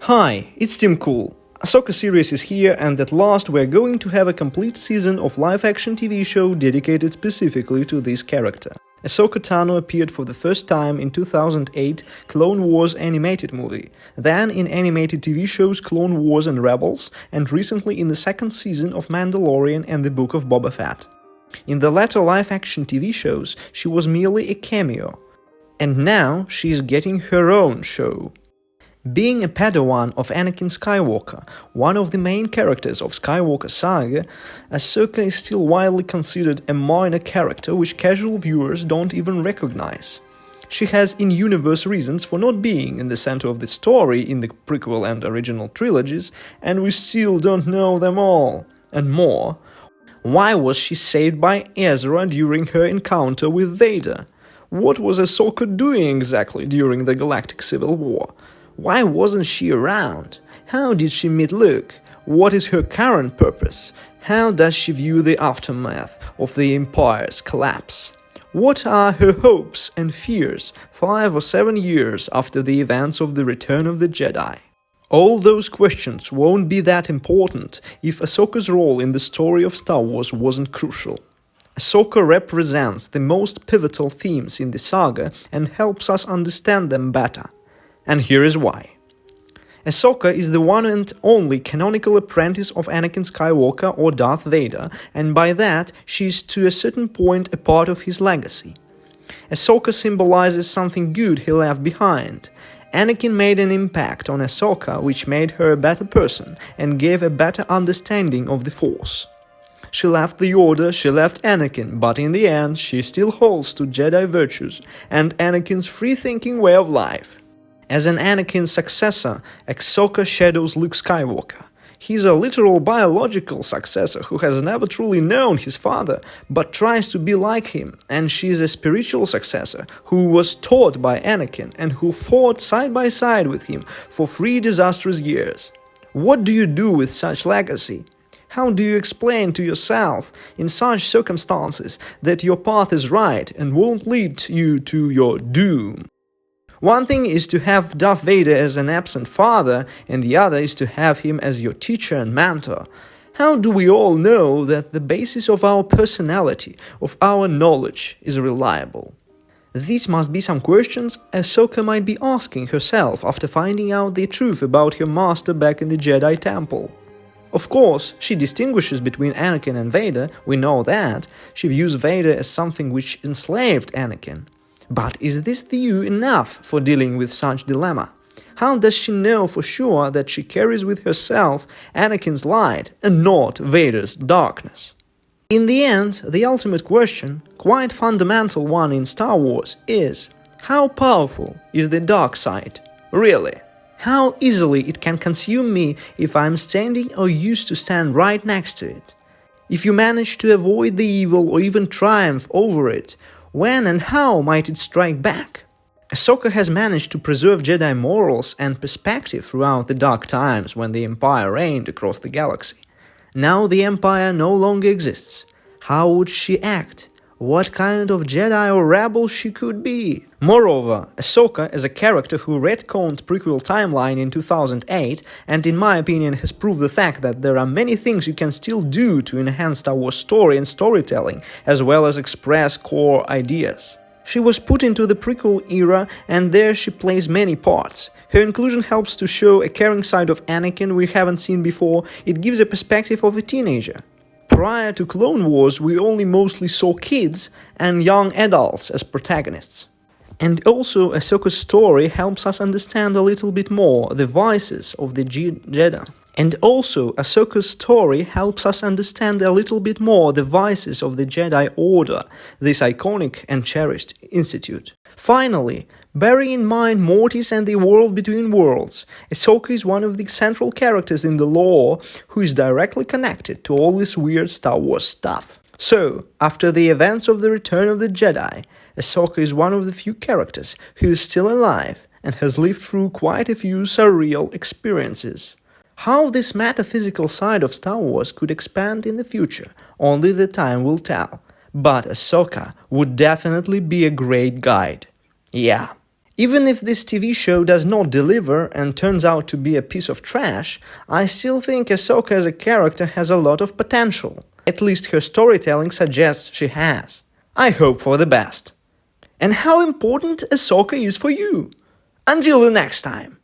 Hi, it's Tim Cool. Ahsoka series is here, and at last we're going to have a complete season of live-action TV show dedicated specifically to this character. Ahsoka Tano appeared for the first time in 2008 Clone Wars animated movie, then in animated TV shows Clone Wars and Rebels, and recently in the second season of Mandalorian and the Book of Boba Fett. In the latter live-action TV shows, she was merely a cameo, and now she is getting her own show. Being a Padawan of Anakin Skywalker, one of the main characters of Skywalker saga, Ahsoka is still widely considered a minor character which casual viewers don't even recognize. She has in-universe reasons for not being in the center of the story in the prequel and original trilogies, and we still don't know them all. And more. Why was she saved by Ezra during her encounter with Vader? What was Ahsoka doing exactly during the Galactic Civil War? Why wasn't she around? How did she meet Luke? What is her current purpose? How does she view the aftermath of the Empire's collapse? What are her hopes and fears 5 or 7 years after the events of the Return of the Jedi? All those questions won't be that important if Ahsoka's role in the story of Star Wars wasn't crucial. Ahsoka represents the most pivotal themes in the saga and helps us understand them better. And here is why. Ahsoka is the one and only canonical apprentice of Anakin Skywalker or Darth Vader, and by that she is to a certain point a part of his legacy. Ahsoka symbolizes something good he left behind. Anakin made an impact on Ahsoka which made her a better person and gave a better understanding of the Force. She left the Order, she left Anakin, but in the end she still holds to Jedi virtues and Anakin's free-thinking way of life. As an Anakin successor, Ahsoka shadows Luke Skywalker. He's a literal biological successor who has never truly known his father, but tries to be like him, and she's a spiritual successor who was taught by Anakin and who fought side by side with him for 3 disastrous years. What do you do with such legacy? How do you explain to yourself in such circumstances that your path is right and won't lead you to your doom? One thing is to have Darth Vader as an absent father, and the other is to have him as your teacher and mentor. How do we all know that the basis of our personality, of our knowledge, is reliable? These must be some questions Ahsoka might be asking herself after finding out the truth about her master back in the Jedi Temple. Of course, she distinguishes between Anakin and Vader, we know that. She views Vader as something which enslaved Anakin. But is this view enough for dealing with such dilemma? How does she know for sure that she carries with herself Anakin's light and not Vader's darkness? In the end, the ultimate question, quite fundamental one in Star Wars, is: how powerful is the dark side, really? How easily it can consume me if I'm standing or used to stand right next to it? If you manage to avoid the evil or even triumph over it, when and how might it strike back? Ahsoka has managed to preserve Jedi morals and perspective throughout the dark times when the Empire reigned across the galaxy. Now the Empire no longer exists. How would she act? What kind of Jedi or rebel she could be? Moreover, Ahsoka, as a character who retconned prequel timeline in 2008, and in my opinion has proved the fact that there are many things you can still do to enhance Star Wars story and storytelling, as well as express core ideas. She was put into the prequel era, and there she plays many parts. Her inclusion helps to show a caring side of Anakin we haven't seen before. It gives a perspective of a teenager. Prior to Clone Wars, we only mostly saw kids and young adults as protagonists. And also, Ahsoka's story helps us understand a little bit more the vices of the Jedi. And also, Ahsoka's story helps us understand a little bit more the vices of the Jedi Order, this iconic and cherished institute. Finally, bearing in mind Mortis and the world between worlds, Ahsoka is one of the central characters in the lore who is directly connected to all this weird Star Wars stuff. So, after the events of the Return of the Jedi, Ahsoka is one of the few characters who is still alive and has lived through quite a few surreal experiences. How this metaphysical side of Star Wars could expand in the future, only the time will tell. But Ahsoka would definitely be a great guide. Yeah, Even if this TV show does not deliver and turns out to be a piece of trash, I still think Ahsoka as a character has a lot of potential. At least her storytelling suggests she has. I hope for the best. And how important Ahsoka is for you. Until the next time.